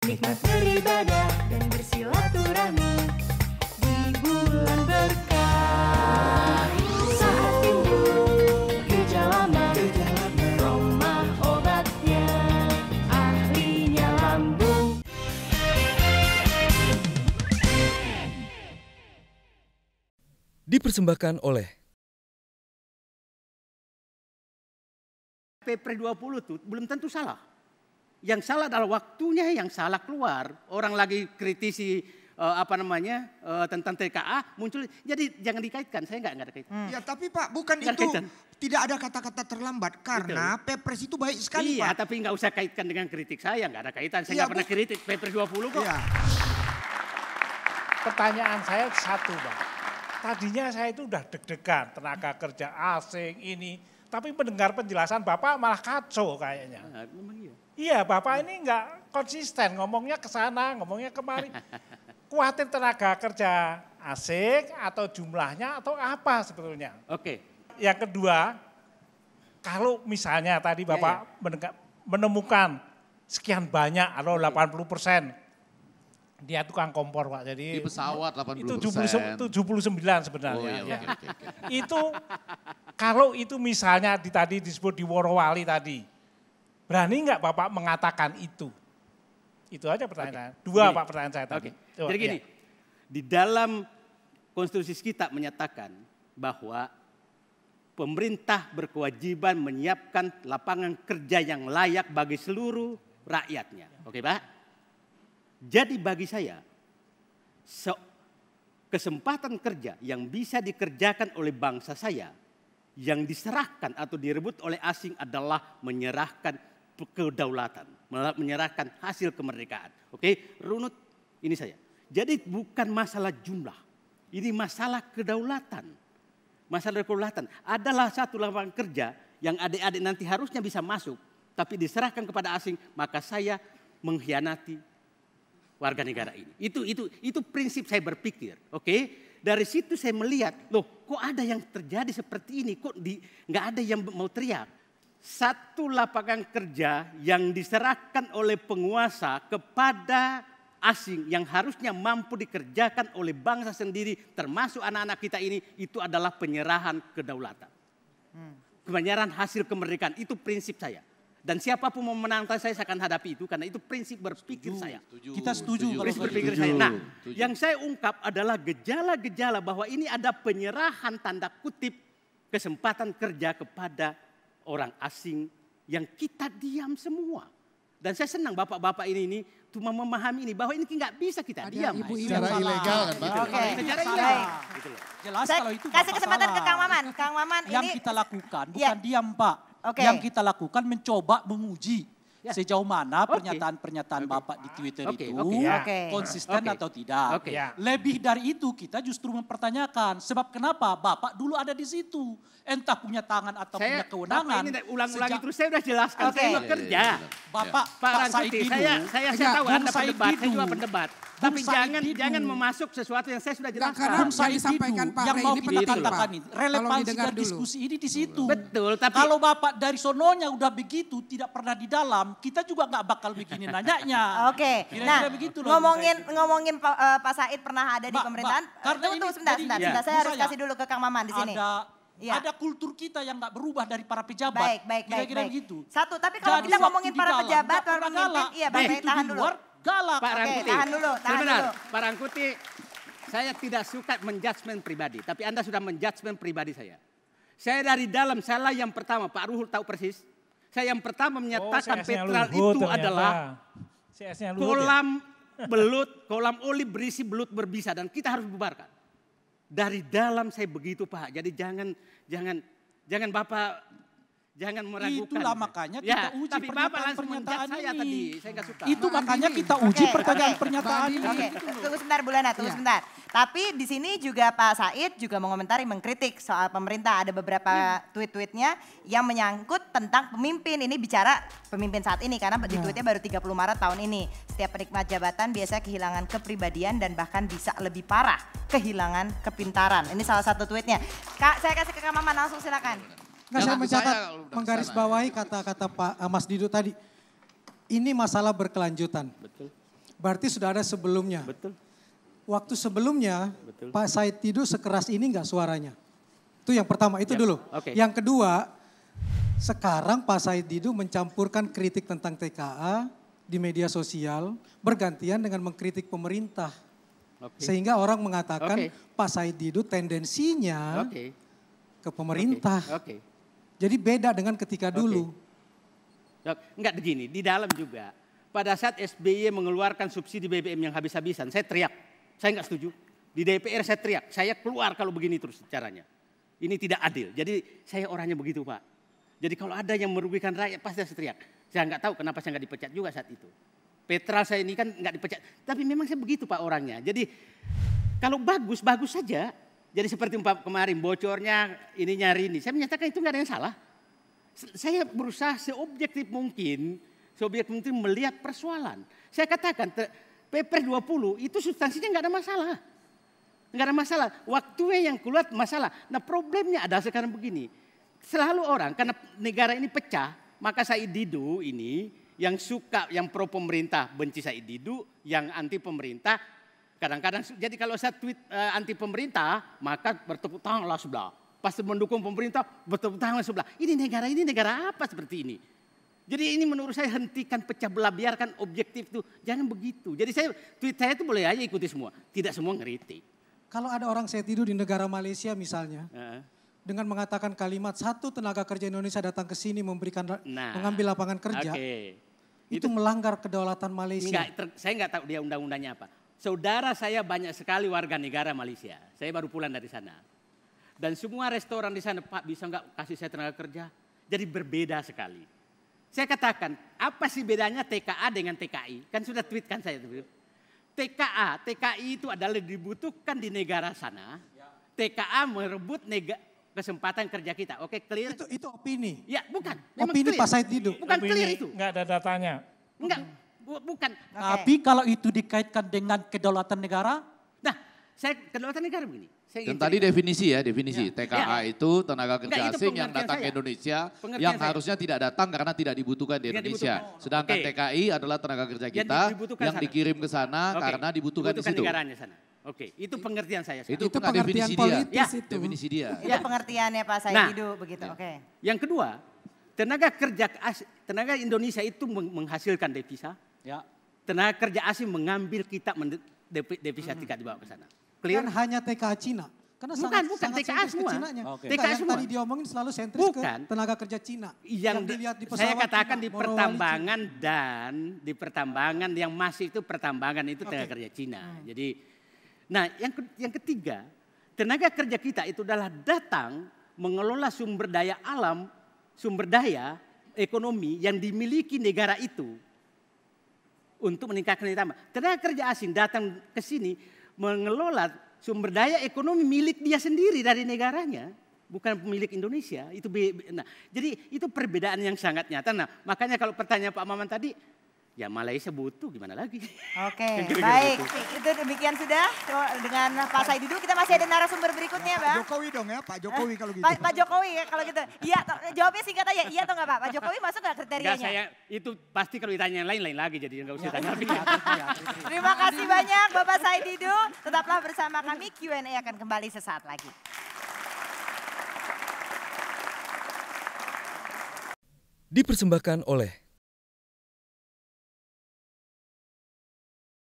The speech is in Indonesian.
Nikmat beribadah dan bersilaturahmi di bulan berkah. Saat timbul gejala mah, Roma obatnya, ahlinya lambung. Dipersembahkan oleh Ppres 20 itu belum tentu salah. Yang salah adalah waktunya yang salah keluar. Orang lagi kritisi tentang TKA muncul. Jadi jangan dikaitkan, saya nggak ada kaitan. Ya tapi Pak bukan Nggak itu kaitan. tidak ada kata-kata terlambat karena Ppres itu baik sekali Iya, Pak. tapi nggak usah kaitkan dengan kritik saya, nggak ada kaitan. Saya Iya, nggak pernah kritik Ppres 20 kok. Iya. Pertanyaan saya satu, Pak. Tadinya saya itu udah deg-degan, tenaga kerja asing ini. Tapi mendengar penjelasan Bapak malah kacau kayaknya. Nah, memang iya. Iya, Bapak ini nggak konsisten, ngomongnya ke sana, ngomongnya kemari. Kuatir tenaga kerja asing atau jumlahnya atau apa sebetulnya? Oke. Yang kedua, kalau misalnya tadi Bapak menemukan sekian banyak atau 80%, dia tukang kompor Pak, jadi Di pesawat 80%. itu 79 sebenarnya. Oh, iya, ya. oke. Itu kalau itu misalnya tadi disebut di Worowali tadi, berani nggak Bapak mengatakan itu? Itu aja pertanyaan. Dua Gini. Pak pertanyaan saya tadi. Oke. Jadi gini, di dalam konstitusi kita menyatakan bahwa pemerintah berkewajiban menyiapkan lapangan kerja yang layak bagi seluruh rakyatnya. Oke Pak? Jadi bagi saya, kesempatan kerja yang bisa dikerjakan oleh bangsa saya, yang diserahkan atau direbut oleh asing adalah menyerahkan kedaulatan, menyerahkan hasil kemerdekaan. Oke, runut ini saya. Jadi bukan masalah jumlah, ini masalah kedaulatan. Masalah kedaulatan adalah satu lapangan kerja yang adik-adik nanti harusnya bisa masuk, tapi diserahkan kepada asing, maka saya mengkhianati warga negara ini. Itu prinsip saya berpikir. Oke, dari situ saya melihat, loh kok ada yang terjadi seperti ini, kok nggak ada yang mau teriak. Satu lapangan kerja yang diserahkan oleh penguasa kepada asing yang harusnya mampu dikerjakan oleh bangsa sendiri, termasuk anak-anak kita ini, itu adalah penyerahan kedaulatan. Penyerahan hasil kemerdekaan, itu prinsip saya. Dan siapapun mau menantang saya akan hadapi itu karena itu prinsip berpikir saya. Kita setuju. Prinsip berpikir saya. Nah, yang saya ungkap adalah gejala-gejala bahwa ini ada penyerahan tanda kutip kesempatan kerja kepada orang asing yang kita diam semua. Dan saya senang bapak-bapak ini cuma memahami ini bahwa ini nggak bisa kita diam. Secara ilegal kan Pak? Oke. Secara ilegal. Gitu loh. Jelas kalau itu kasih kesempatan ke Kang Maman. Kang Maman Yang ini kita lakukan Ya. bukan diam Pak. Oke. Yang kita lakukan mencoba menguji sejauh mana Oke. pernyataan Bapak di Twitter Oke, itu oke. Oke. konsisten Oke. atau tidak. Oke. Ya. Lebih dari itu kita justru mempertanyakan sebab kenapa Bapak dulu ada di situ. Entah punya tangan atau punya Saya kewenangan. ini ulang-ulangi Sejak terus saya sudah jelaskan Oke. saya bekerja. Bapak, Pak Pak Said Rangkuti, Didu. saya Enggak, tahu Bung Anda Said pendebat, saya Didu. juga pendebat. Bung Tapi Said Didu. jangan memasuk sesuatu yang saya sudah Enggak, jelaskan. karena Bung Said yang disampaikan Didu Pak yang Rey mau ini kita penting, katakan Pak. ini. Tolong Relevansi didengar dari dulu. diskusi ini di situ. Betul, tapi Kalau Bapak dari sononya udah begitu, tidak pernah di dalam, kita juga nggak bakal begini nanyanya. Oke. Kira-kira Nah, begitu loh, ngomongin Pak Said pernah ada di Mbak, pemerintahan. karena Tunggu ini sebentar. jadi- Saya menurut harus saya kasih dulu ke Kang Maman di sini. Ada kultur kita yang nggak berubah dari para pejabat. Baik. Kira-kira begitu. Satu, tapi kalau Jadi kita waktu ngomongin di para dalam pejabat, nggak para pernah pemimpin, galak. iya Bang Rey, Begitu tahan di dulu. luar, galak. Pak Oke, Rangkuti. tahan dulu. Sebentar, Pak Rangkuti, saya tidak suka menjudgment pribadi, tapi Anda sudah menjudgment pribadi saya. Saya dari dalam, saya yang pertama, Pak Ruhul tahu persis. Saya yang pertama menyatakan CS-nya petrol Luhut itu ternyata. adalah CS-nya Luhut ya? kolam oli berisi belut berbisa dan kita harus bubarkan. Dari dalam saya begitu Pak, jadi jangan Bapak jangan meragukan. Itulah makanya Ya, kita uji tapi Bapak langsung pernyataan menjudge saya ini. tadi, saya nggak suka. Itu makanya kita uji Oke, pernyataan-pernyataan ini. Oke, tunggu sebentar Bu Lana, tunggu sebentar. Tapi di sini juga Pak Said juga mengomentari, mengkritik soal pemerintah. Ada beberapa tweet-tweetnya yang menyangkut tentang pemimpin. Ini bicara pemimpin saat ini karena di tweetnya baru 30 Maret tahun ini. Setiap penikmat jabatan biasa kehilangan kepribadian dan bahkan bisa lebih parah, kehilangan kepintaran. Ini salah satu tweetnya. Kak, saya kasih ke Kang Maman, langsung silakan. Nah, saya Saya mencatat, udah menggarisbawahi kata-kata Pak Mas Didu tadi. Ini masalah berkelanjutan. Betul. Berarti sudah ada sebelumnya. Betul. Waktu sebelumnya Betul. Pak Said Didu sekeras ini enggak suaranya? Itu yang pertama, itu Ya, dulu. oke. Yang kedua, sekarang Pak Said Didu mencampurkan kritik tentang TKA di media sosial bergantian dengan mengkritik pemerintah. Oke. Sehingga orang mengatakan Oke. Pak Said Didu tendensinya Oke. ke pemerintah. Oke. Jadi beda dengan ketika dulu. Enggak begini, di dalam juga. Pada saat SBY mengeluarkan subsidi BBM yang habis-habisan, saya teriak. Saya enggak setuju. Di DPR saya teriak, saya keluar kalau begini terus caranya. Ini tidak adil. Jadi saya orangnya begitu Pak. Jadi kalau ada yang merugikan rakyat pasti saya teriak. Saya enggak tahu kenapa saya enggak dipecat juga saat itu. Petra saya ini kan enggak dipecat. Tapi memang saya begitu Pak orangnya. Jadi kalau bagus, bagus saja. Jadi seperti kemarin bocornya ini nyari ini. Saya menyatakan itu enggak ada yang salah. Saya berusaha seobjektif mungkin melihat persoalan. Saya katakan Perpres 20 itu substansinya enggak ada masalah. Enggak ada masalah. Waktunya yang keluar masalah. Nah problemnya ada sekarang begini. Selalu orang karena negara ini pecah, maka Said Didu ini yang suka, yang pro pemerintah benci Said Didu, yang anti pemerintah kadang-kadang. Jadi kalau saya tweet anti pemerintah, maka bertepuk tanganlah sebelah. Pas mendukung pemerintah, bertepuk tangan sebelah. Ini negara apa seperti ini? Jadi ini menurut saya hentikan pecah belah, biarkan objektif itu. Jangan begitu. Jadi tweet saya itu boleh aja ikuti semua. Tidak semua ngeritik. Kalau ada orang Said Didu di negara Malaysia misalnya, dengan mengatakan kalimat satu tenaga kerja Indonesia datang ke sini mengambil lapangan kerja, itu melanggar kedaulatan Malaysia. Saya nggak tahu dia undang-undangnya apa. Saudara saya banyak sekali warga negara Malaysia. Saya baru pulang dari sana. Dan semua restoran di sana, Pak bisa nggak kasih saya tenaga kerja? Jadi berbeda sekali. Saya katakan, apa sih bedanya TKA dengan TKI? Kan sudah tweetkan saya. TKI itu adalah dibutuhkan di negara sana. TKA merebut kesempatan kerja kita. Oke, clear? Itu opini. Ya, bukan. Opini Pak Said Didu. Bukan clear itu. Enggak ada datanya. Enggak, bukan. Tapi kalau itu dikaitkan dengan kedaulatan negara? Nah, saya kedaulatan negara begini. Dan tadi definisi TKA itu tenaga kerja itu asing yang datang ke Indonesia yang harusnya tidak datang karena tidak dibutuhkan di Indonesia. Sedangkan TKI adalah tenaga kerja kita yang dikirim ke sana karena dibutuhkan di situ. Oke, itu pengertian saya. Itu pengertian politis itu. Definisi dia. Itu pengertiannya Pak Said Didu begitu. Oke. Yang kedua, tenaga Indonesia itu menghasilkan devisa. Ya. Tenaga kerja asing mengambil kita devisa tidak dibawa ke sana. Clear? Dan hanya TKA Cina. Karena bukan sangat TKA sentris semua. ke Cinanya. Okay. TKA yang tadi diomongin selalu sentris ke tenaga kerja Cina. Yang dilihat di pesawat saya katakan Cina, di pertambangan dan di pertambangan yang masih itu pertambangan itu tenaga kerja Cina. Jadi, nah yang ketiga, tenaga kerja kita itu adalah datang mengelola sumber daya alam, sumber daya ekonomi yang dimiliki negara itu untuk meningkatkan nilai tambah. Tenaga kerja asing datang ke sini mengelola sumber daya ekonomi milik dia sendiri dari negaranya, bukan milik Indonesia. Jadi itu perbedaan yang sangat nyata. Nah, makanya kalau pertanyaan Pak Maman tadi, ya Malaysia butuh gimana lagi? Oke, baik. Itu demikian sudah dengan Pak Said Didu. Kita masih ada narasumber berikutnya, Bang. Pak Jokowi dong ya, Pak Jokowi kalau gitu. Pak Jokowi ya kalau gitu. Iya, jawabnya singkat aja. Iya atau enggak Pak? Pak Jokowi masuk enggak kriterianya? Enggak, saya itu pasti kalau ditanya yang lain lagi, jadi enggak usah tanya. Terima kasih banyak Bapak Said Didu. Tetaplah bersama kami, Q&A akan kembali sesaat lagi. Dipersembahkan oleh